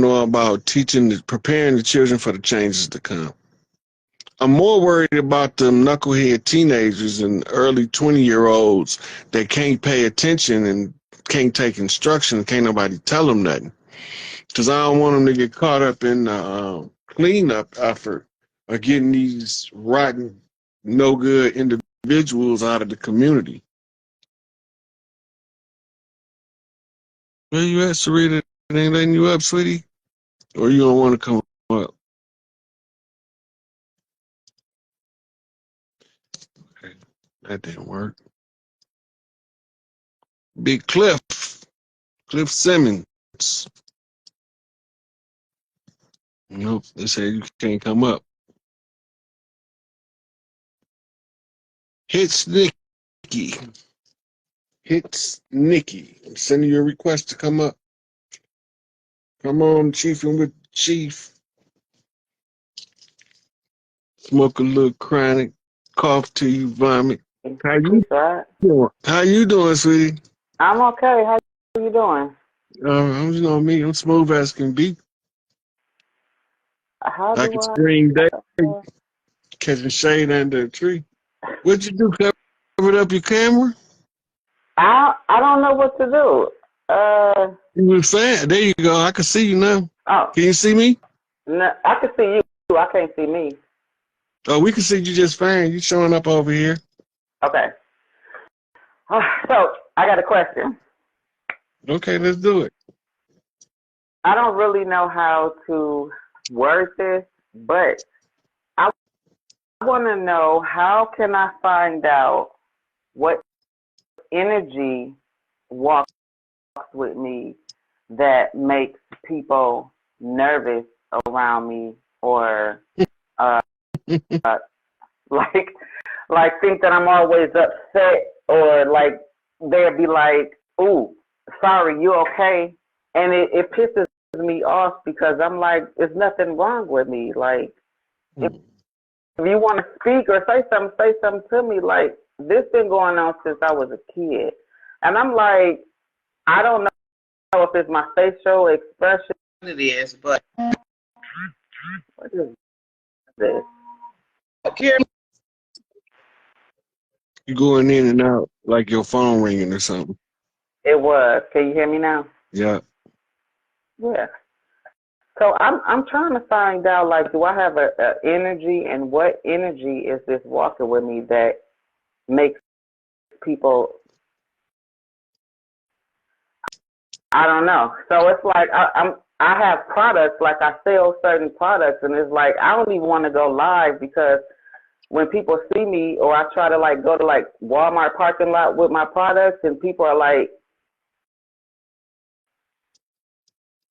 know about preparing the children for the changes to come. I'm more worried about them knucklehead teenagers and early 20-year-olds that can't pay attention and can't take instruction, can't nobody tell them nothing. Because I don't want them to get caught up in the cleanup effort of getting these rotten, no good individuals out of the community. Where you at, Sarita? It ain't letting you up, sweetie? Or you don't want to come up? Okay, that didn't work. Big Cliff Simmons. Nope, they said you can't come up. Hits Nikki. I'm sending you a request to come up. Come on, Chief, and with Chief. Smoke a little chronic, cough till you vomit. How you doing? How you doing, sweetie? I'm okay. How you doing? I'm you know me. I'm smooth as can be. How like do a spring day, catching shade under a tree. What'd you do? Covered up your camera? I don't know what to do. You was fan. There you go. I can see you now. Oh. Can you see me? No, I can see you. I can't see me. Oh, we can see you just fine. You showing up over here. Okay. So I got a question. Okay, let's do it. I don't really know how to word this, but I want to know, how can I find out what energy walks with me that makes people nervous around me, or like think that I'm always upset, or like they'll be like, "Ooh, sorry, you okay?" And it pisses me off, because I'm like, there's nothing wrong with me. Like, if you want to speak or say something to me. Like, this been going on since I was a kid. And I'm like, I don't know if it's my facial expression. It is, but what is this? You going in and out like your phone ringing or something. It was. Can you hear me now? Yeah. Yeah. So I'm trying to find out, like, do I have a energy, and what energy is this walking with me that makes people, I don't know. So it's like I have products, like I sell certain products, and it's like I don't even want to go live, because when people see me, or I try to like go to like Walmart parking lot with my products, and people are like,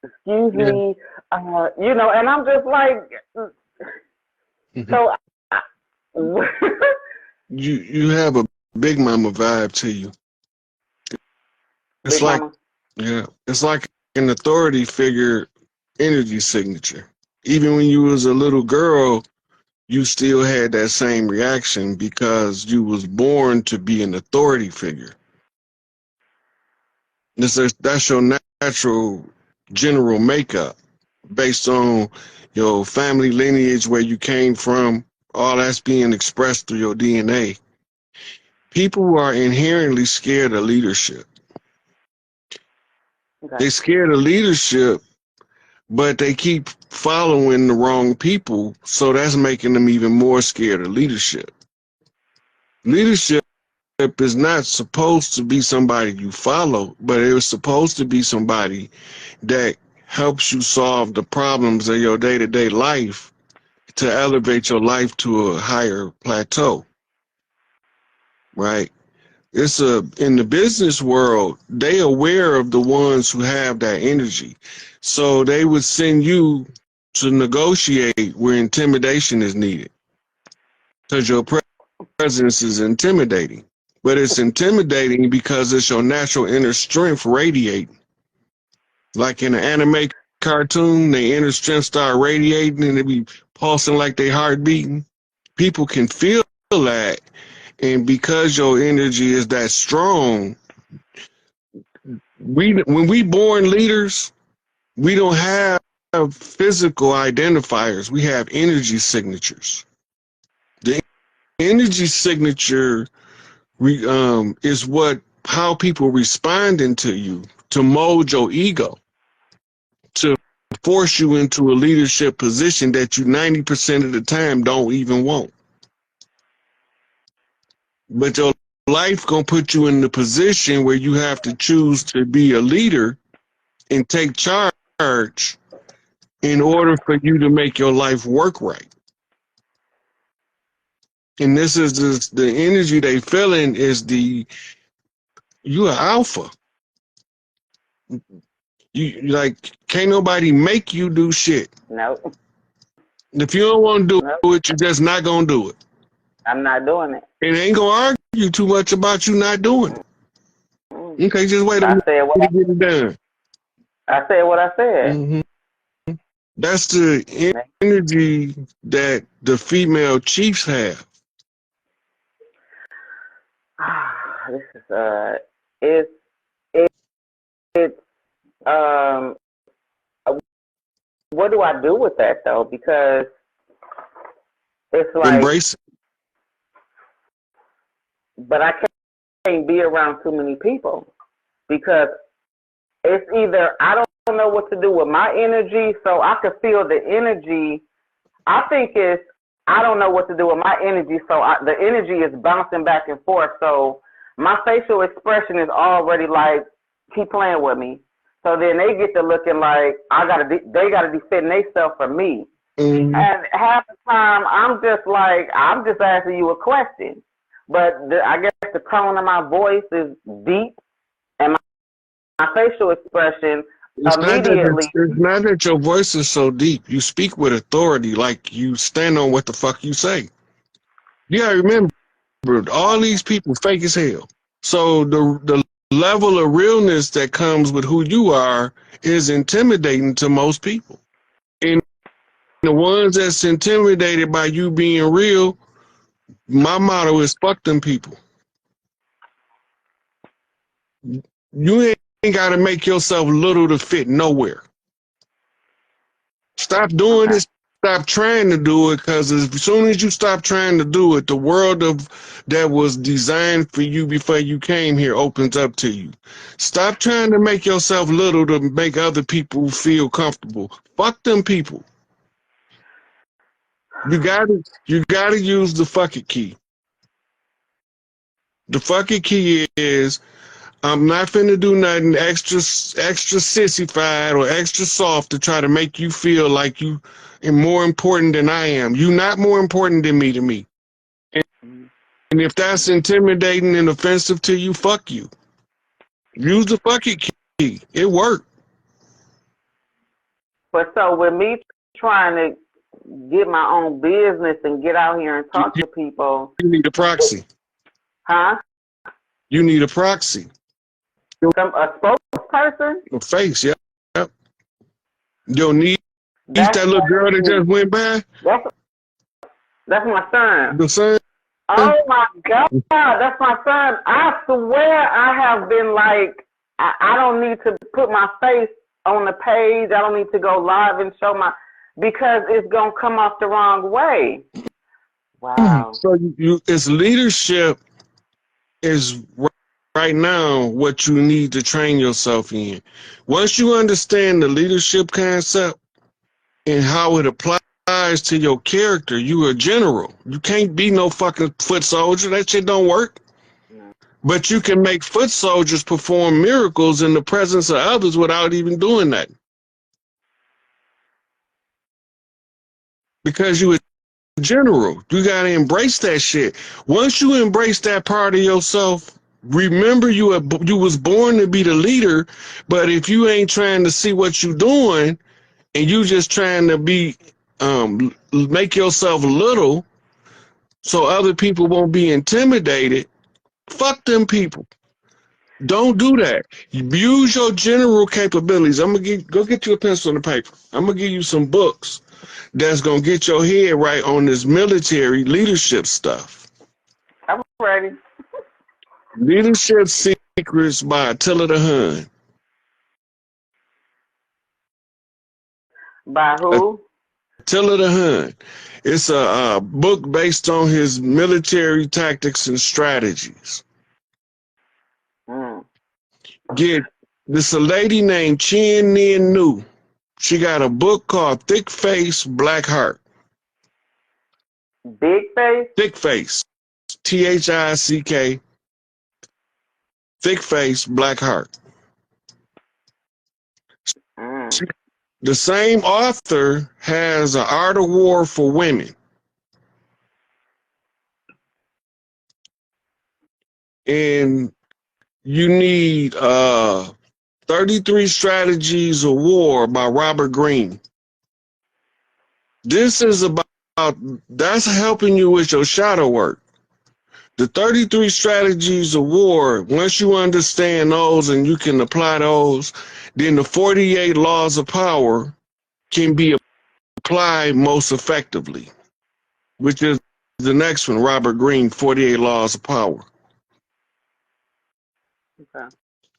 "Excuse me," you know, and I'm just like, so. You have a big mama vibe to you. It's Big like, mama? yeah, it's like an authority figure energy signature. Even when you was a little girl, you still had that same reaction, because you was born to be an authority figure. That's your natural general makeup, based on your family lineage, where you came from. All that's being expressed through your DNA. People are inherently scared of leadership. Okay. They're scared of leadership, but they keep following the wrong people, so that's making them even more scared of leadership. Leadership is not supposed to be somebody you follow, but it was supposed to be somebody that helps you solve the problems of your day-to-day life, to elevate your life to a higher plateau, right? In the business world, they aware of the ones who have that energy. So they would send you to negotiate where intimidation is needed, because your presence is intimidating. But it's intimidating because it's your natural inner strength radiating. Like in an anime cartoon, their inner strength start radiating and they be pulsing like they heart beating. People can feel that. And because your energy is that strong, when we born leaders, we don't have physical identifiers. We have energy signatures. The energy signature is how people responding to you to mold your ego, to force you into a leadership position that you 90% of the time don't even want. But your life gonna put you in the position where you have to choose to be a leader and take charge in order for you to make your life work right. And this is the energy they feeling is you are alpha. You like can't nobody make you do shit. Nope. If you don't want to do Nope. it, you're just not gonna do it. I'm not doing it. And they ain't gonna argue too much about you not doing it. Okay, just wait a minute to get it done. I said what I said. Mm-hmm. That's the energy that the female chiefs have. This is it's what do I do with that though? Because it's like Embrace it. But I can't be around too many people because it's either I don't know what to do with my energy, so I can feel the energy. I think it's I don't know what to do with my energy, so the energy is bouncing back and forth. So my facial expression is already like, keep playing with me. So then they get to looking like they gotta defend themselves from me. Mm-hmm. And half the time I'm just asking you a question. But I guess the tone of my voice is deep, and my facial expression immediately. It's not that your voice is so deep. You speak with authority, like you stand on what the fuck you say. You gotta remember, all these people fake as hell. So the level of realness that comes with who you are is intimidating to most people. And the ones that's intimidated by you being real, my motto is fuck them people. You ain't got to make yourself little to fit nowhere. Stop doing it. Stop trying to do it, because as soon as you stop trying to do it, the world that was designed for you before you came here opens up to you. Stop trying to make yourself little to make other people feel comfortable. Fuck them people. You gotta use the fuck it key. The fuck it key is, I'm not finna do nothing extra sissified or extra soft to try to make you feel like you are more important than I am. You not more important than me to me. And if that's intimidating and offensive to you, fuck you. Use the fuck it key. It worked. But so with me trying to get my own business and get out here and talk to people. You need a proxy. Huh? You need a proxy. A spokesperson? A face, yeah. Yep. Your niece, that little girl that just went by? That's my son. The son? Oh my God, that's my son. I swear I have been like, I don't need to put my face on the page. I don't need to go live and show because it's going to come off the wrong way. Wow. So it's leadership is right now what you need to train yourself in. Once you understand the leadership concept and how it applies to your character, you are a general. You can't be no fucking foot soldier. That shit don't work. No. But you can make foot soldiers perform miracles in the presence of others without even doing that. Because you a general. You got to embrace that shit. Once you embrace that part of yourself, remember you was born to be the leader, but if you ain't trying to see what you doing and you just trying to be make yourself little so other people won't be intimidated, fuck them people. Don't do that. Use your general capabilities. I'm gonna go get you a pencil and a paper. I'm gonna give you some books that's gonna get your head right on this military leadership stuff. I'm ready. Leadership Secrets by Attila the Hun. By who? Attila the Hun. It's a book based on his military tactics and strategies. Mm. Get this a lady named Chin Nien Nu. She got a book called Thick Face, Black Heart. Big face? Thick Face. THICK. Thick Face, Black Heart. Mm. The same author has an Art of War for Women. And you need 33 Strategies of War by Robert Greene. This is about, that's helping you with your shadow work. The 33 Strategies of War, once you understand those and you can apply those, then the 48 Laws of Power can be applied most effectively, which is the next one, Robert Greene, 48 Laws of Power. Okay.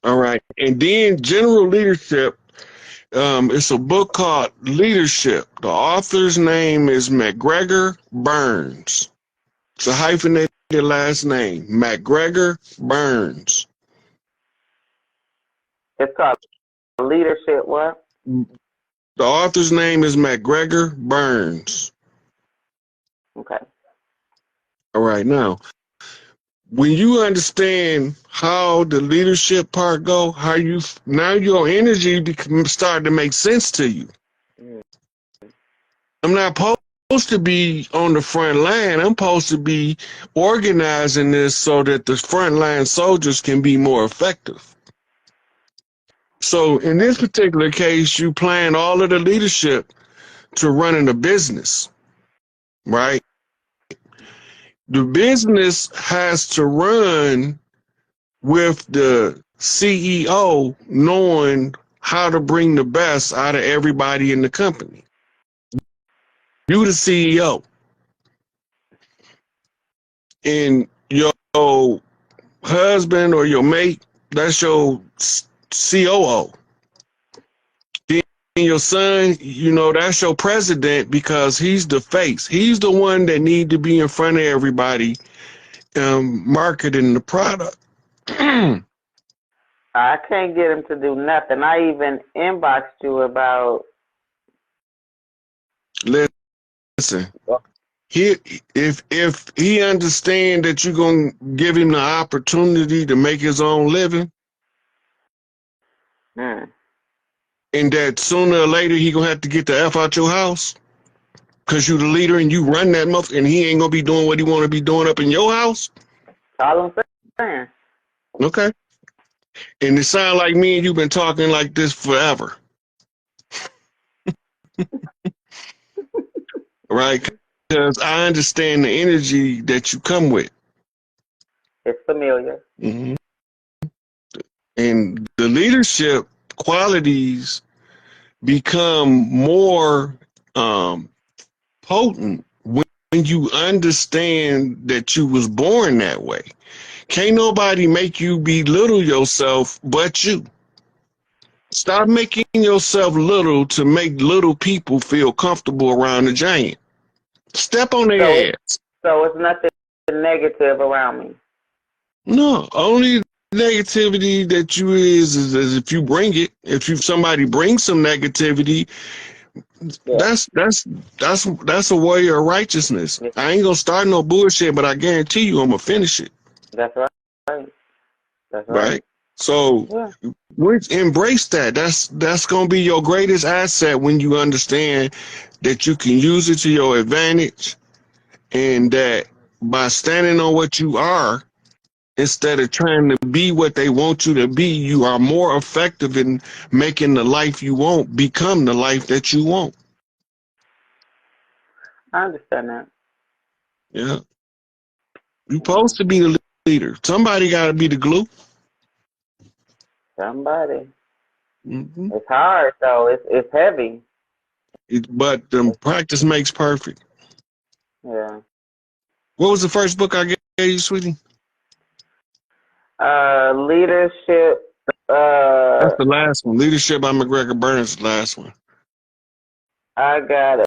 All right. And then General Leadership, it's a book called Leadership. The author's name is McGregor Burns. It's a hyphenated last name, McGregor Burns. It's called Leadership what? The author's name is McGregor Burns. Okay. All right. Now, when you understand how the leadership part go, how you now your energy start to make sense to you. Mm. I'm not supposed to be on the front line. I'm supposed to be organizing this so that the front line soldiers can be more effective. So in this particular case, you plan all of the leadership to running a business, right? The business has to run with the CEO knowing how to bring the best out of everybody in the company. You the CEO. And your husband or your mate, that's your COO. Then your son, you know, that's your president because he's the face. He's the one that need to be in front of everybody marketing the product. I can't get him to do nothing. I even inboxed you about. Listen, if he understand that you're gonna give him the opportunity to make his own living, Mm. and that sooner or later he gonna have to get the F out your house because you the leader and you run that muff, and he ain't gonna be doing what he want to be doing up in your house. All I'm saying. Okay. And it sounds like me and you've been talking like this forever. Right? Because I understand the energy that you come with. It's familiar. Mm-hmm. And the leadership qualities become more potent when you understand that you was born that way. Can't nobody make you belittle yourself but you. Stop making yourself little to make little people feel comfortable around the giant. Step on their ass. So it's nothing negative around me. No, only negativity that you is if you bring it. If somebody brings some negativity, Yeah. that's a warrior of righteousness. Yeah. I ain't gonna start no bullshit, but I guarantee you I'm gonna finish it. That's right. That's Right? So Yeah. embrace that. That's gonna be your greatest asset when you understand that you can use it to your advantage, and that by standing on what you are, instead of trying to be what they want you to be, you are more effective in making the life you want become the life that you want. I understand that. Yeah. You're supposed to be the leader. Somebody got to be the glue. Somebody. Mm-hmm. It's hard though. It's heavy. But practice makes perfect. Yeah. What was the first book I gave you, sweetie? Leadership. That's the last one. Leadership by McGregor Burns, the last one. I got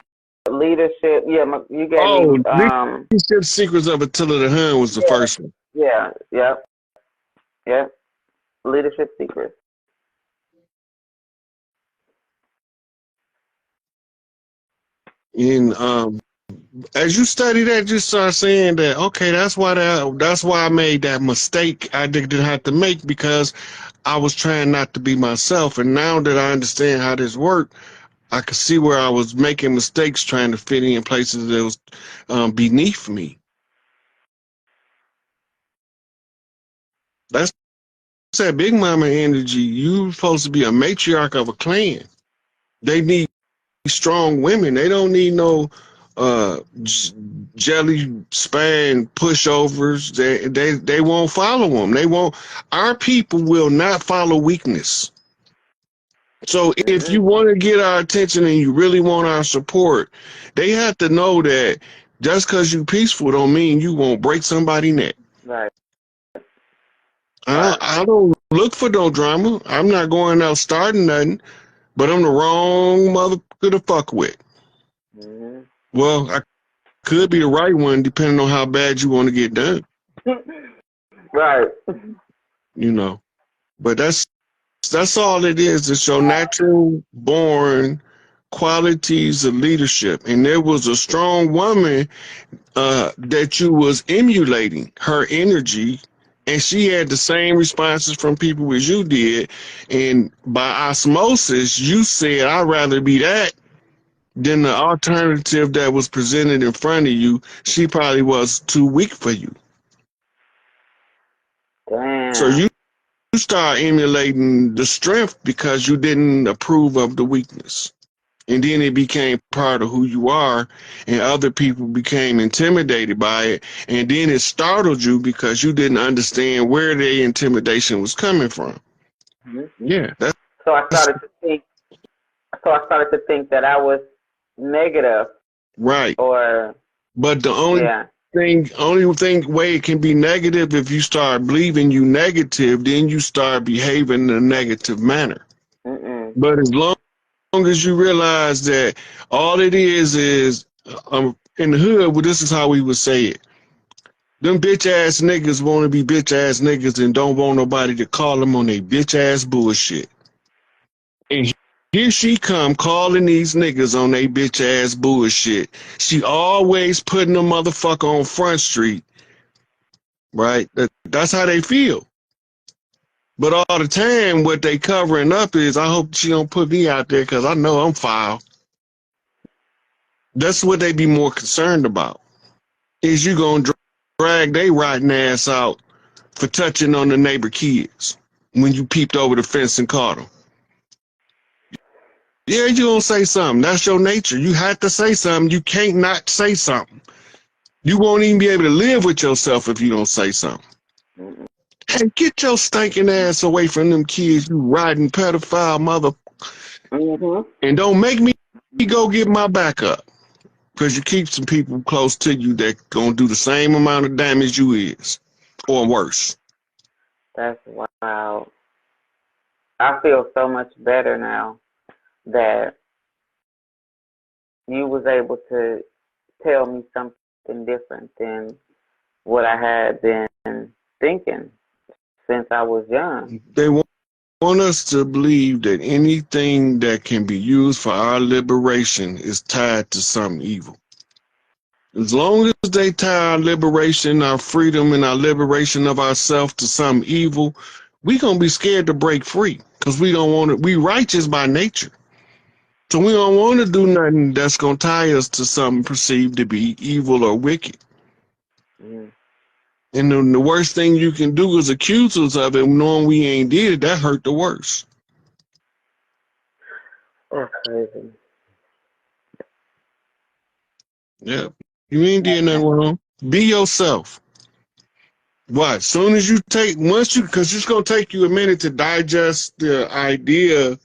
leadership. Yeah, you gave Oh, me. Leadership Secrets of Attila the Hun was the Yeah, first one. yeah, yep, yep. Leadership secrets. And as you study that, you start saying that, okay, that's why I made that mistake I didn't have to make, because I was trying not to be myself. And now that I understand how this worked, I could see where I was making mistakes trying to fit in places that was beneath me. That's that Big Mama energy. You supposed to be a matriarch of a clan. They need strong women. They don't need no jelly span pushovers. They won't follow them. They won't. Our people will not follow weakness. So if you want to get our attention and you really want our support, they have to know that just because you peaceful don't mean you won't break somebody's neck. Right. I don't look for no drama. I'm not going out starting nothing, but I'm the wrong mother to fuck with. Mm-hmm. Well, I could be the right one depending on how bad you want to get done. Right. You know, but that's all it is. It's your natural born qualities of leadership. And there was a strong woman that you was emulating her energy, and she had the same responses from people as you did. And by osmosis, you said, I'd rather be that than the alternative that was presented in front of you. She probably was too weak for you. Damn. So you start emulating the strength because you didn't approve of the weakness. And then it became part of who you are, and other people became intimidated by it. And then it startled you because you didn't understand where the intimidation was coming from. Mm-hmm. Yeah. So I started to think that I was negative. Right. But the only way it can be negative, if you start believing you negative, then you start behaving in a negative manner. Mm-mm. But as long as you realize that all it is in the hood, well, this is how we would say it. Them bitch ass niggas want to be bitch ass niggas and don't want nobody to call them on their bitch ass bullshit. And here she come calling these niggas on their bitch ass bullshit. She always putting a motherfucker on Front Street, right? That's how they feel. But all the time, what they covering up is, I hope she don't put me out there because I know I'm foul. That's what they be more concerned about. Is you gonna drag they rotten ass out for touching on the neighbor kids when you peeped over the fence and caught them? Yeah, you gonna say something. That's your nature. You have to say something. You can't not say something. You won't even be able to live with yourself if you don't say something. Hey, get your stinking ass away from them kids, you riding pedophile mother. Mm-hmm. And don't make me go get my back up. Because you keep some people close to you that gonna do the same amount of damage you is. Or worse. That's wild. I feel so much better now that you was able to tell me something different than what I had been thinking since I was young. They want us to believe that anything that can be used for our liberation is tied to some evil. As long as they tie our liberation, our freedom, and our liberation of ourselves to some evil, we gonna be scared to break free because we don't want to. We righteous by nature, so we don't want to do nothing that's gonna tie us to something perceived to be evil or wicked. Mm. And the worst thing you can do is accuse us of it, knowing we ain't did it. That hurt the worst. That's crazy. Yeah, you ain't did nothing wrong. Be yourself. What? Soon as you take, because it's gonna take you a minute to digest the idea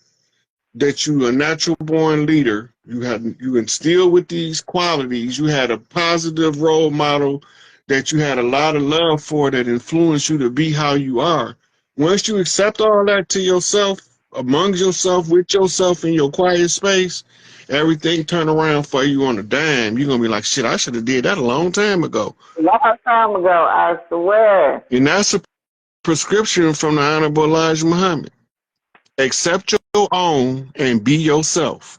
that you a natural born leader. You instill with these qualities. You had a positive role model that you had a lot of love for that influenced you to be how you are. Once you accept all that to yourself, among yourself, with yourself in your quiet space, everything turn around for you on a dime. You're gonna be like, shit, I should have did that a long time ago. A long time ago, I swear. And that's a prescription from the Honorable Elijah Muhammad. Accept your own and be yourself.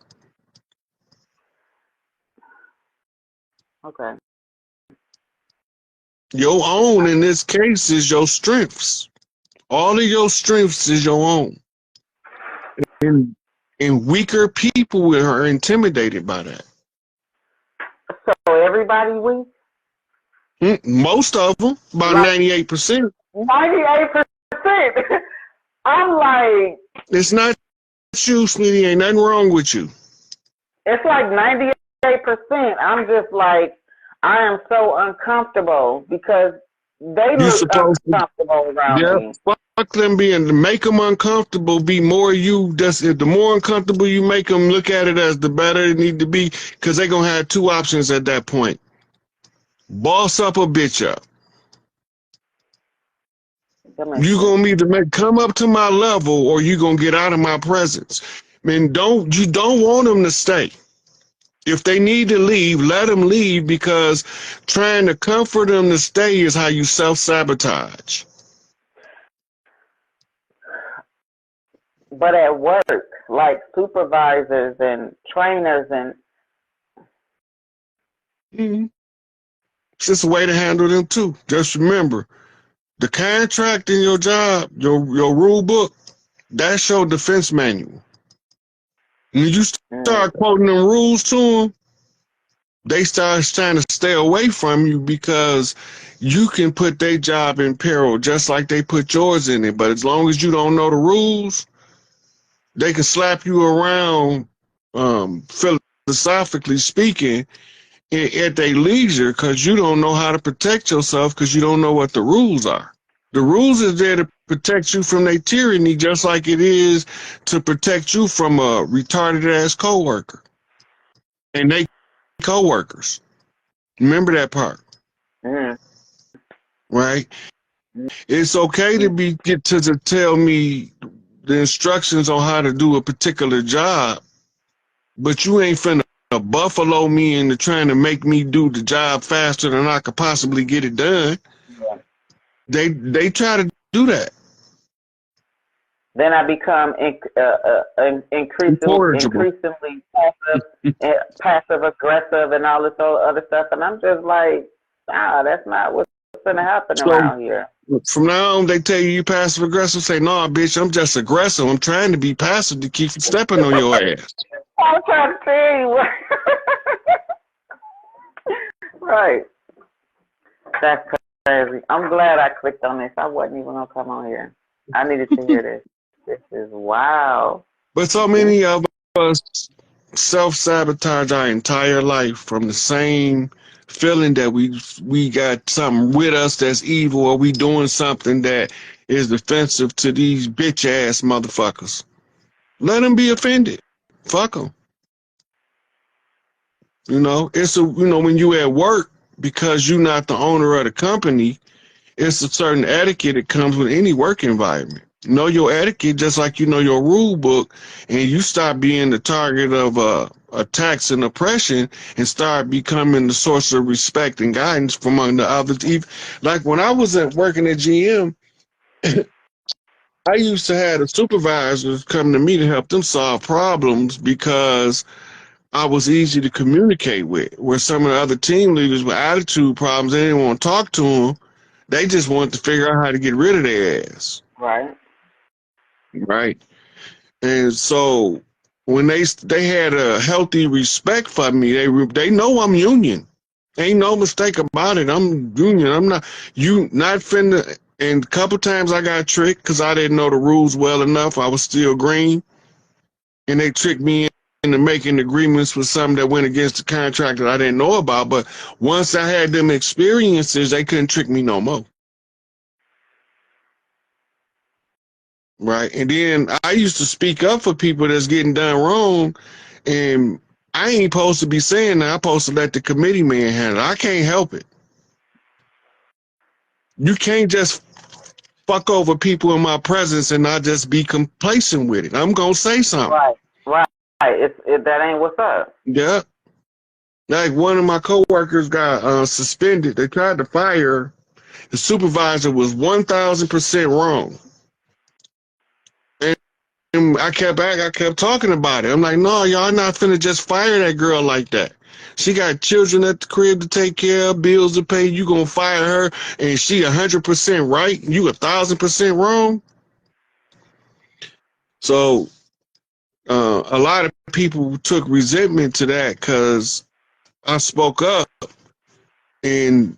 Okay. Your own in this case is your strengths. All of your strengths is your own. And weaker people are intimidated by that. So everybody weak? Most of them, about Like, 98%. 98%. I'm like, It's not you, sweetie. Ain't nothing wrong with you. it's like 98%. I'm just like, I am so uncomfortable because they You look supposed to, uncomfortable around me. fuck them being, to make them uncomfortable, be more you. The more uncomfortable you make them, look at it as the better it need to be, because they're going to have two options at that point. Boss up or bitch up. You going to either come up to my level or you going to get out of my presence. Man, you don't want them to stay. If they need to leave, let them leave, because trying to comfort them to stay is how you self-sabotage. But at work, like supervisors and trainers and It's just a way to handle them too. Just remember, the contract in your job, your rule book, that's your defense manual. When you start quoting them rules to them, they start trying to stay away from you, because you can put their job in peril just like they put yours in it. But as long as you don't know the rules, they can slap you around, philosophically speaking, at their leisure, because you don't know how to protect yourself, because you don't know what the rules are. The rules is there to protect you from their tyranny, just like it is to protect you from a retarded ass coworker and they coworkers. Remember that part, right? It's okay to get to tell me the instructions on how to do a particular job, but you ain't finna buffalo me into trying to make me do the job faster than I could possibly get it done. They try to do that. then I become increasingly passive aggressive and all this other stuff, and I'm just like, that's not what's gonna happen around here. From now on, they tell you passive aggressive. Say, no, bitch, I'm just aggressive. I'm trying to be passive to keep stepping on your ass. I'm trying to tell you. Right. That's crazy. I'm glad I clicked on this. I wasn't even gonna come on here. I needed to hear this. This is wow. But so many of us self-sabotage our entire life from the same feeling that we got something with us that's evil, or we doing something that is offensive to these bitch-ass motherfuckers. Let them be offended. Fuck them. You know, when you at work, because you're not the owner of the company, it's a certain etiquette that comes with any work environment. Know your etiquette just like you know your rule book, and you start being the target of attacks and oppression, and start becoming the source of respect and guidance from among the others. Like when I was working at GM, I used to have the supervisors come to me to help them solve problems, because I was easy to communicate with. Where some of the other team leaders with attitude problems, they didn't want to talk to them. They just wanted to figure out how to get rid of their ass. Right. And so when they had a healthy respect for me, they know I'm union. Ain't no mistake about it. I'm union. I'm not finna. And a couple times I got tricked because I didn't know the rules well enough. I was still green, and they tricked me into making agreements with something that went against the contract that I didn't know about. But once I had them experiences, they couldn't trick me no more. Right. And then I used to speak up for people that's getting done wrong, and I ain't supposed to be saying that. I'm supposed to let the committee man handle it. I can't help it. You can't just fuck over people in my presence and not just be complacent with it. I'm gonna say something. Right. That ain't what's up. Yeah. Like one of my coworkers got suspended. They tried to fire her. The supervisor was 1,000% wrong. And I kept talking about it. I'm like, no, y'all not finna just fire that girl like that. She got children at the crib to take care of, bills to pay. You gonna fire her, and she 100% right? You 1,000% wrong? So a lot of people took resentment to that because I spoke up, and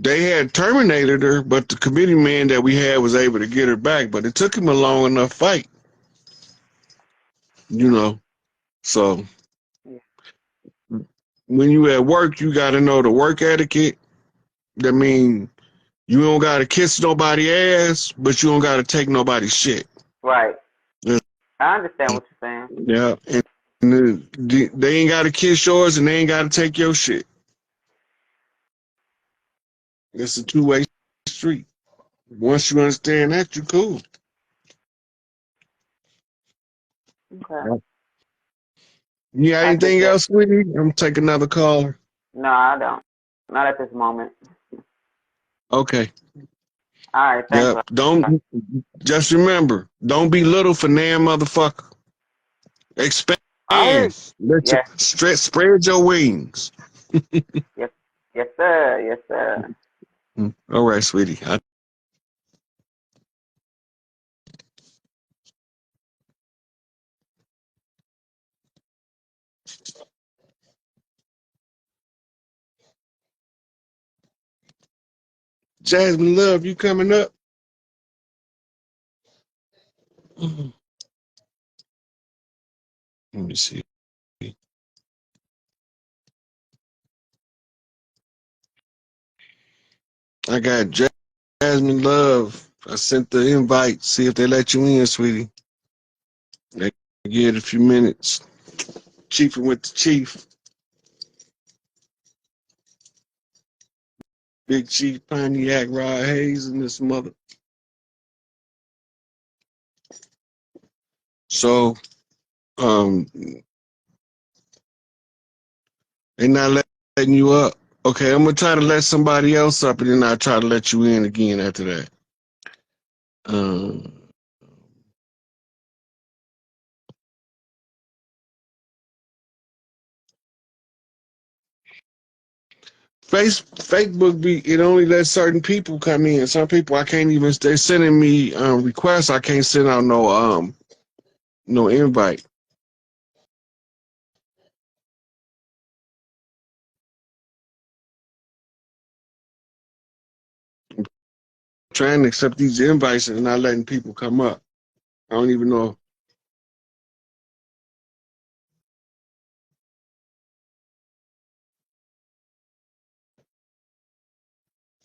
they had terminated her, but the committee man that we had was able to get her back. But it took him a long enough fight, you know. So when you at work, you got to know the work etiquette. That mean you don't got to kiss nobody ass, but you don't got to take nobody's shit. Right. Yeah. I understand what you're saying. Yeah, and they ain't got to kiss yours, and they ain't got to take your shit. It's a two-way street. Once you understand that, you cool. Okay. You got anything else, sweetie? I'm gonna take another caller. No, I don't. Not at this moment. Okay. All right, thanks. Yep. Don't just remember, don't be little for damn motherfucker. Expand. Let you spread your wings. Yes, sir. Yes, sir. All right, sweetie. Jasmine Love, you coming up? Let me see. I got Jasmine Love. I sent the invite. See if they let you in, sweetie. They give it a few minutes. Chiefing with the chief. Big Chief Pontiac Rod Hayes and this mother. So, they not letting you up. Okay, I'm gonna try to let somebody else up, and then I'll try to let you in again after that. Facebook it only lets certain people come in. Some people I can't even. They're sending me requests. I can't send out no invite. I'm trying to accept these invites and not letting people come up. I don't even know.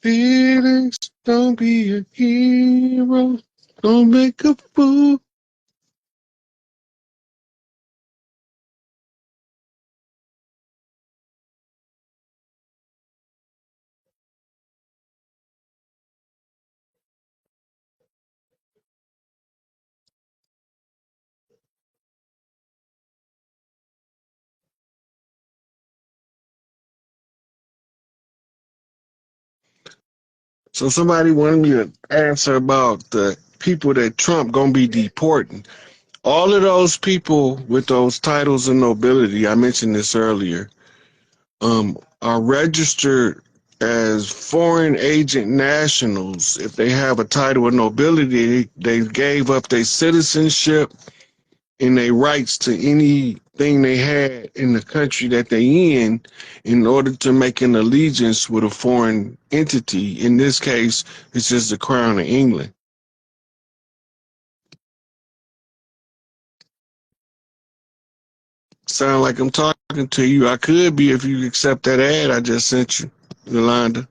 Feelings, don't be a hero. Don't make a fool. So somebody wanted me to answer about the people that Trump gonna be deporting. All of those people with those titles of nobility, I mentioned this earlier, are registered as foreign agent nationals. If they have a title of nobility, they gave up their citizenship and their rights to anything they had in the country that they in order to make an allegiance with a foreign entity. In this case, it's just the Crown of England. Sound like I'm talking to you. I could be if you accept that ad I just sent you, Yolanda.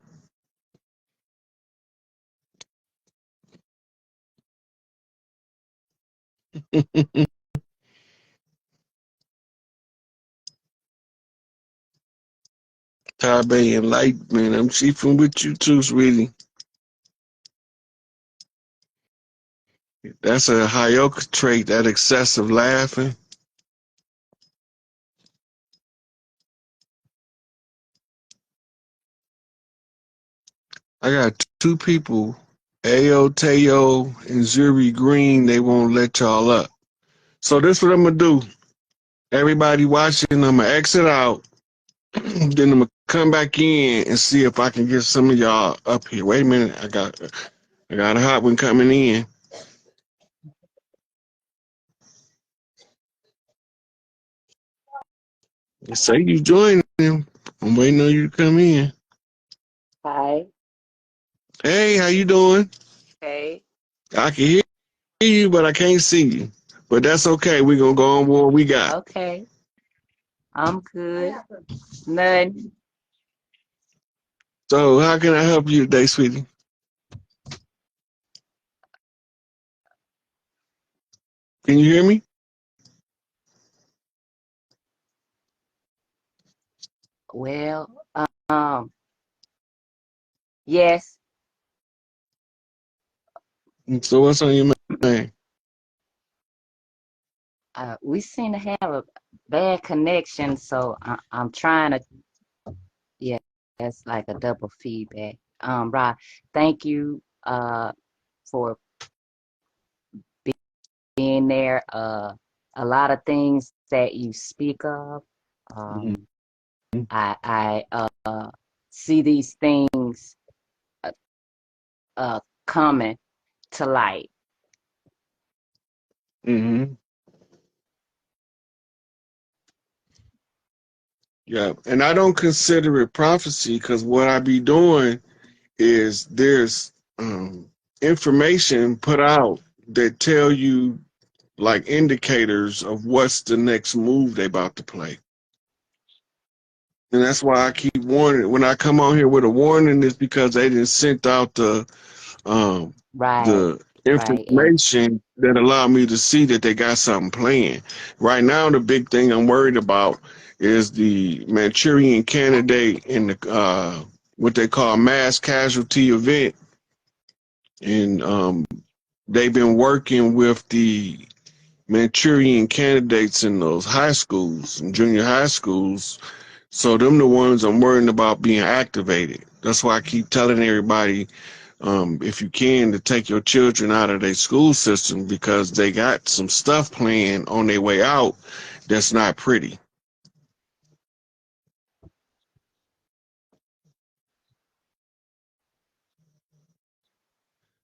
Tabe Enlightenment. I'm chiefing with you too, sweetie. That's a Hyoka trait, that excessive laughing. I got two people, Ayo Teo and Zuri Green, they won't let y'all up. So this what I'm gonna do. Everybody watching, I'm gonna exit out, then I'm gonna come back in and see if I can get some of y'all up here. Wait a minute, I got a hot one coming in. They say you joined them. I'm waiting on you to come in. Hi. Hey, how you doing? Hey. I can hear you, but I can't see you. But that's okay. We're gonna go on what we got. Okay. I'm good. None. So how can I help you today, sweetie? Can you hear me? Well, um, yes. So what's on your mind? We seem to have a bad connection, so I'm trying to. Yeah, that's like a double feedback. Rod, thank you for being there. A lot of things that you speak of. Mm-hmm. Um, I see these things uh, coming to light. Mm-hmm. Yeah, and I don't consider it prophecy because what I be doing is there's information put out that tell you like indicators of what's the next move they about to play. And that's why I keep warning. When I come on here with a warning, it's because they didn't sent out um, Right, the right. And information that allow me to see that they got something playing. Right now, the big thing I'm worried about is the Manchurian candidate in the what they call mass casualty event, and they've been working with the Manchurian candidates in those high schools and junior high schools. So them the ones I'm worrying about being activated. That's why I keep telling everybody, if you can, to take your children out of their school system because they got some stuff playing on their way out that's not pretty.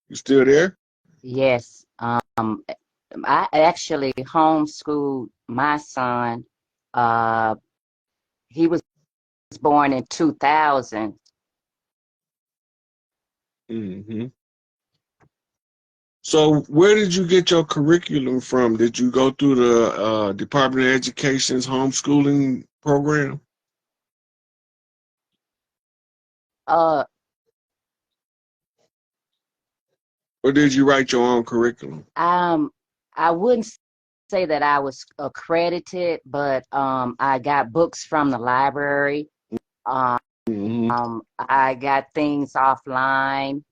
You still there? yes, I actually homeschooled my son. Uh, he was born in 2000. Hmm. So where did you get your curriculum from? Did you go through the Department of Education's homeschooling program, Uh, or did you write your own curriculum? um, I wouldn't say that I was accredited, but I got books from the library. Um, Hmm. I got things offline.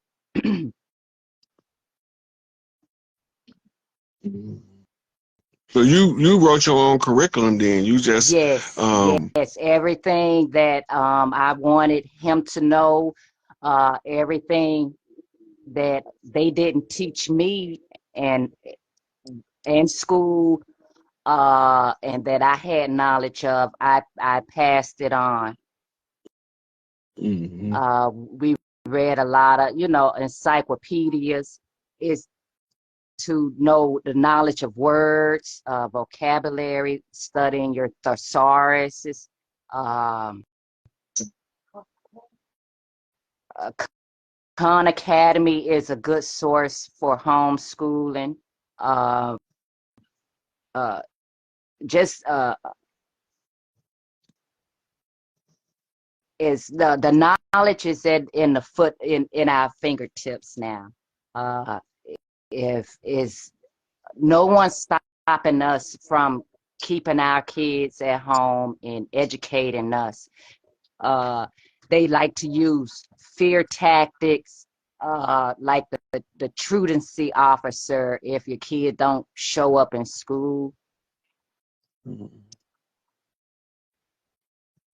So you wrote your own curriculum then. You just Yes, yes, everything that I wanted him to know, everything that they didn't teach me and in school, and that I had knowledge of, I passed it on. hmm We read a lot of, encyclopedias, is to know the knowledge of words, vocabulary, studying your thesauruses. Um, uh, Khan Academy is a good source for homeschooling. Uh, uh, just is the knowledge is in the foot in our fingertips now. Uh, if is no one stopping us from keeping our kids at home and educating us. Uh, they like to use fear tactics, like the the truancy officer if your kid don't show up in school?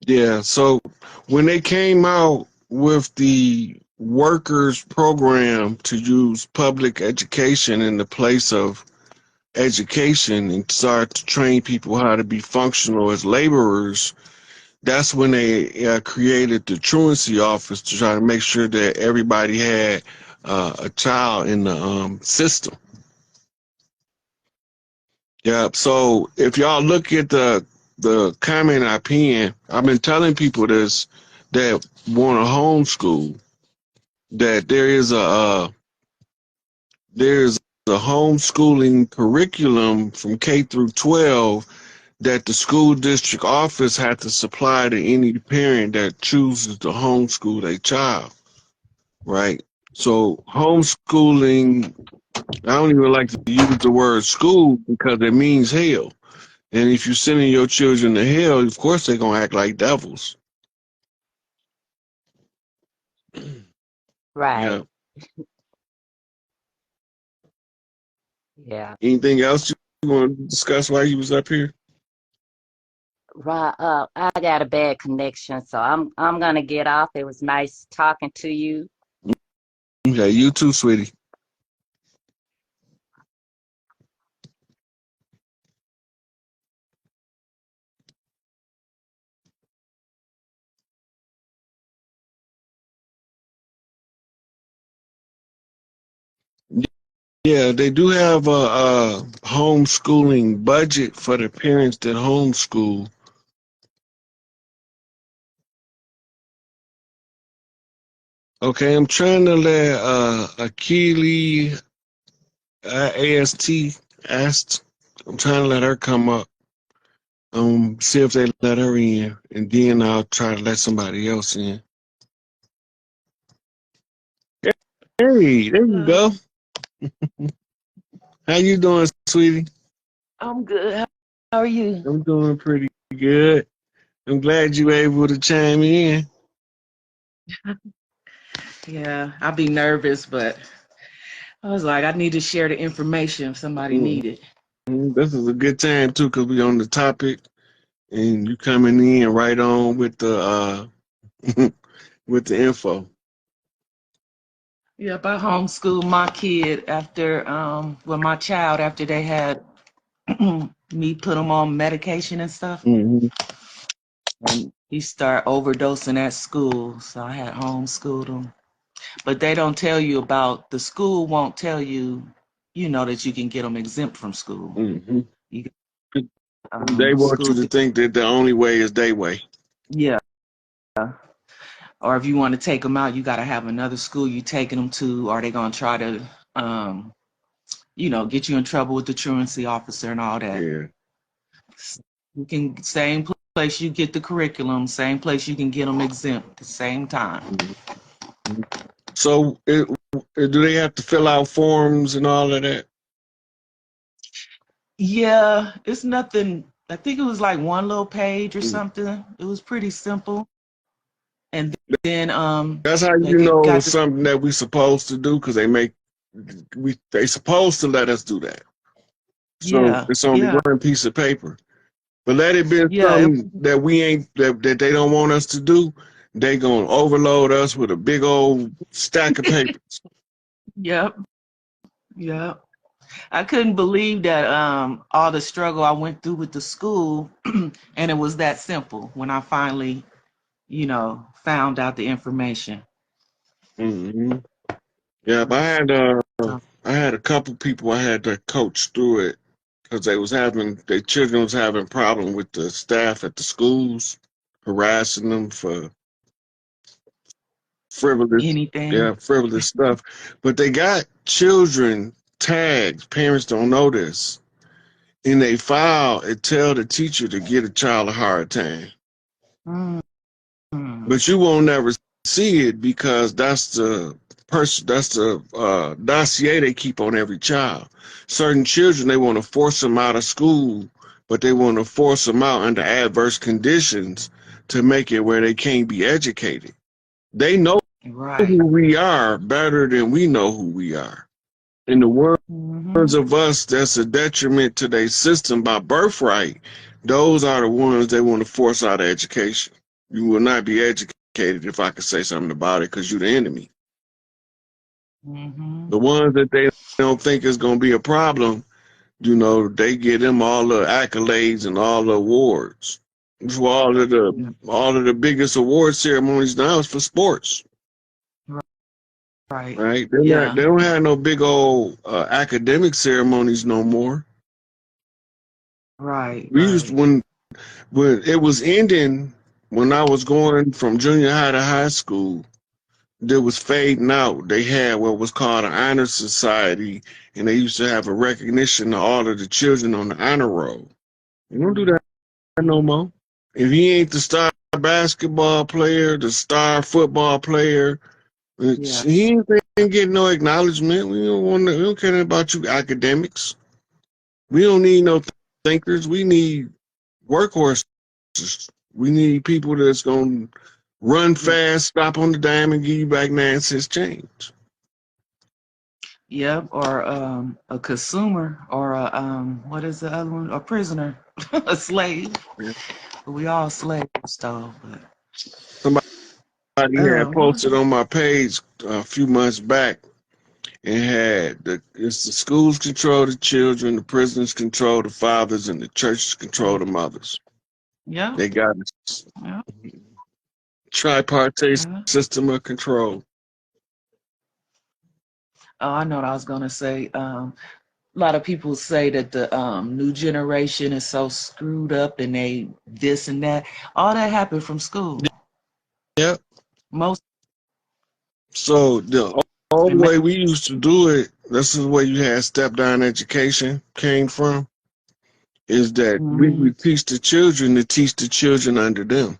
Yeah, so when they came out with the workers program to use public education in the place of education and start to train people how to be functional as laborers, that's when they created the truancy office to try to make sure that everybody had a child in the system. Yeah, so if y'all look at the comment I pinned, I've been telling people this that want to homeschool that there's a homeschooling curriculum from K through 12 that the school district office had to supply to any parent that chooses to homeschool their child, right? So homeschooling, I don't even like to use the word school because it means hell. And if you're sending your children to hell, of course they're gonna act like devils. Right. Yeah. Yeah. Anything else you want to discuss while you was up here? Right. I got a bad connection, so I'm gonna get off. It was nice talking to you. Okay, you too, sweetie. Yeah, they do have a homeschooling budget for the parents that homeschool. Okay, I'm trying to let Akili AST asked. I'm trying to let her come up. See if they let her in, and then I'll try to let somebody else in. Hey, there you go. How you doing, sweetie? I'm good. How are you? I'm doing pretty good. I'm glad you were able to chime in. Yeah, I'll be nervous, but I was like, I need to share the information if somebody Mhm. need it. This is a good time too, cause we on the topic, and you coming in right on with the with the info. Yep, I homeschooled my kid after, my child after they had me put him on medication and stuff, Mm-hmm. and he started overdosing at school, so I had homeschooled him. But they don't tell you about the school. Won't tell you, that you can get them exempt from school. Mm-hmm. You, They want you school, to think that the only way is their way. yeah. Or if you want to take them out, you got to have another school you taking them to, or they gonna try to, get you in trouble with the truancy officer and all that. Yeah. You can same place you get the curriculum, same place you can get them exempt at the same time. Mm-hmm. So, do they have to fill out forms and all of that? Yeah, it's nothing. I think it was like one little page or something. It was pretty simple. And then That's how you they know got it's the something that we supposed to do because they supposed to let us do that. So yeah, it's only yeah, one piece of paper. But let it be yeah, something that we ain't that they don't want us to do. They gonna overload us with a big old stack of papers. yep, yep. I couldn't believe that all the struggle I went through with the school and it was that simple when I finally, found out the information. Mm-hmm. Yeah, but So, I had a couple people I had to coach through it because their children was having problem with the staff at the schools harassing them for frivolous, anything. frivolous stuff. But they got children tags. Parents don't know this. In they file, it tell the teacher to get a child a hard time. Mm. But you won't never see it because that's the dossier they keep on every child. Certain children they want to force them out of school, but they want to force them out under adverse conditions to make it where they can't be educated. They know Right. who we are better than we know who we are. In the words of us that's a detriment to their system by birthright, those are the ones they want to force out of education. You will not be educated, if I could say something about it, because you're the enemy. The ones that they don't think is going to be a problem, you know, they get them all the accolades and all the awards. So all of the biggest award ceremonies now is for sports. Right. Right? Yeah. They don't have no big old academic ceremonies no more. Right. We used when it was ending, when I was going from junior high to high school, that was fading out. They had what was called an honor society, and they used to have a recognition of all of the children on the honor roll. You don't do that no more. If he ain't the star basketball player, the star football player, he ain't getting no acknowledgement. We don't care about you academics. We don't need no thinkers. We need workhorses. We need people that's gonna run fast, stop on the dime, and give you back 9 cents change. Yep. Or a consumer, or a what is the other one? A prisoner, a slave. Yeah. We all slaves, though. But Somebody had posted on my page a few months back and had it's the schools control the children, the prisons control the fathers, and the churches control the mothers. Yeah. They got a tripartite system of control. Oh, I know what I was gonna say. A lot of people say that the new generation is so screwed up and they this and that. All that happened from school. Yep. Most. So the old way we used to do it, this is where you had step down education came from, is that we would teach the children to teach the children under them.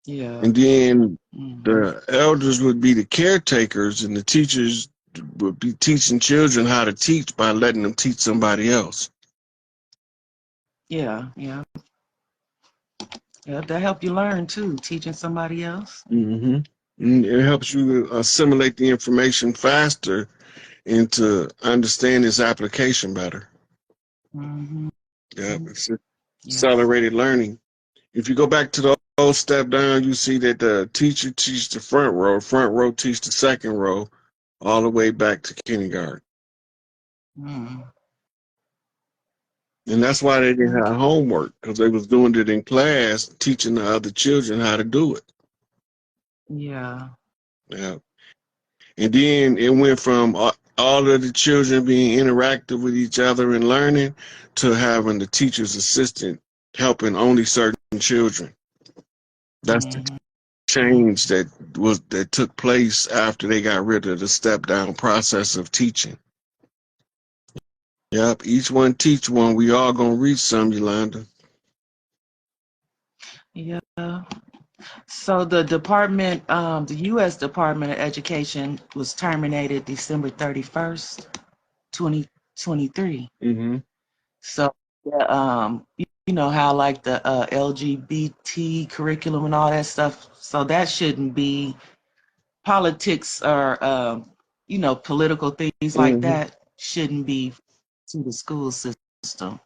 Yeah. And then the elders would be the caretakers, and the teachers would be teaching children how to teach by letting them teach somebody else. Yeah. Yeah. Yeah. That help you learn too, teaching somebody else. And it helps you assimilate the information faster and to understand its application better. Yeah, it's accelerated learning. If you go back to the old step down, you see that the teacher teaches the front row teaches the second row, all the way back to kindergarten. And that's why they didn't have homework, because they was doing it in class, teaching the other children how to do it. Yeah. Yeah. And then it went from all of the children being interactive with each other and learning to having the teacher's assistant helping only certain children. That's the change that took place after they got rid of the step down process of teaching. Yep, each one teach one. We all gonna reach some, Yolanda. Yeah. So the department, the U.S. Department of Education was terminated December 31st, 2023. So, you know how like the LGBT curriculum and all that stuff. So that shouldn't be politics or, you know, political things like that shouldn't be to the school system.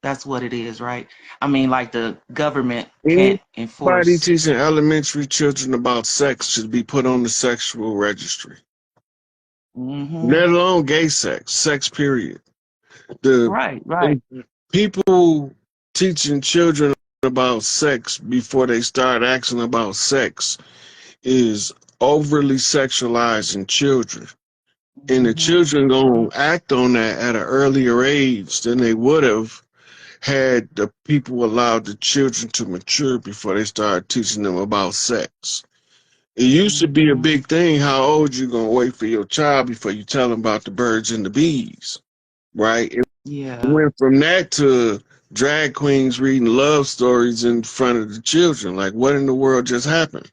That's what it is, right? I mean, like the government can't enforce. Anybody teaching elementary children about sex should be put on the sexual registry. Let alone gay sex period. Right. People teaching children about sex before they start asking about sex is overly sexualizing children. And the children gonna act on that at an earlier age than they would have had the people allowed the children to mature before they started teaching them about sex. It used to be a big thing how old you gonna wait for your child before you tell them about the birds and the bees, right? It went from that to drag queens reading love stories in front of the children. Like, what in the world just happened?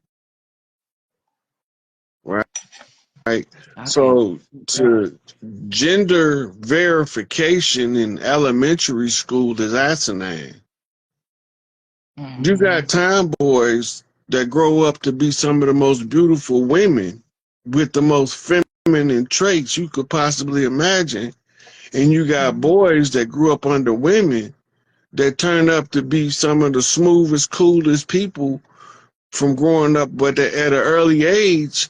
Right? So to gender verification in elementary school is asinine. You got tomboys that grow up to be some of the most beautiful women with the most feminine traits you could possibly imagine. And you got boys that grew up under women that turn up to be some of the smoothest, coolest people from growing up, but at an early age,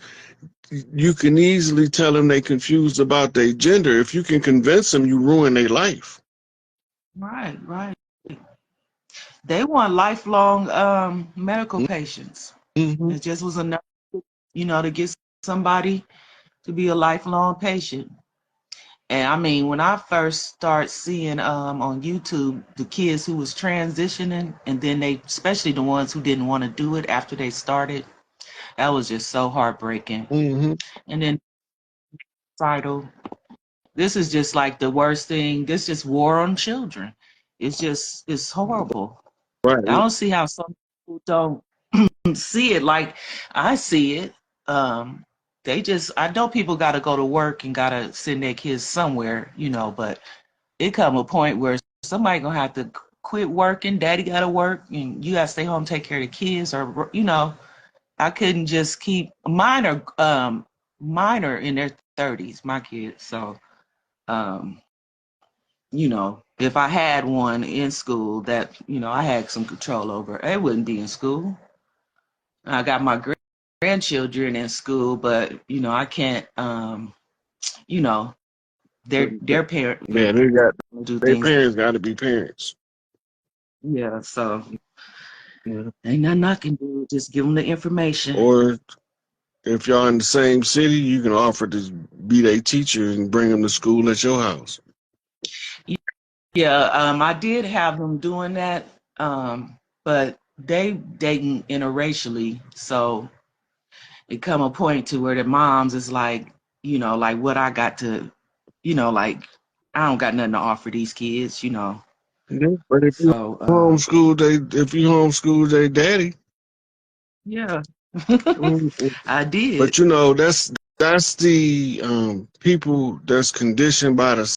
you can easily tell them they confused about their gender. If you can convince them, you ruin their life. Right, right. They want lifelong medical patients. Mm-hmm. It just was enough, to get somebody to be a lifelong patient. And I mean, when I first started seeing on YouTube the kids who was transitioning, and then they, especially the ones who didn't want to do it after they started, that was just so heartbreaking. Mm-hmm. And then title, this is just like the worst thing. This just war on children. It's horrible. Right. I don't see how some people don't see it like I see it. I know people got to go to work and got to send their kids somewhere, but it come a point where somebody gonna have to quit working, daddy got to work, and you got to stay home, take care of the kids, or, I couldn't just keep, mine are in their 30s, my kids. So, if I had one in school that, I had some control over, it wouldn't be in school. I got my grandchildren in school, but I can't. Their parent. Yeah, Do their things. parents got to be parents. Yeah, so Yeah. ain't nothing I can do. Just give them the information. Or if y'all in the same city, you can offer to be their teacher and bring them to school at your house. Yeah, I did have them doing that, but they dating interracially, so it come a point to where the moms is like, like what I got to, like I don't got nothing to offer these kids, Yeah, but if you So homeschool their daddy, yeah, mm, I did. but that's the people that's conditioned by the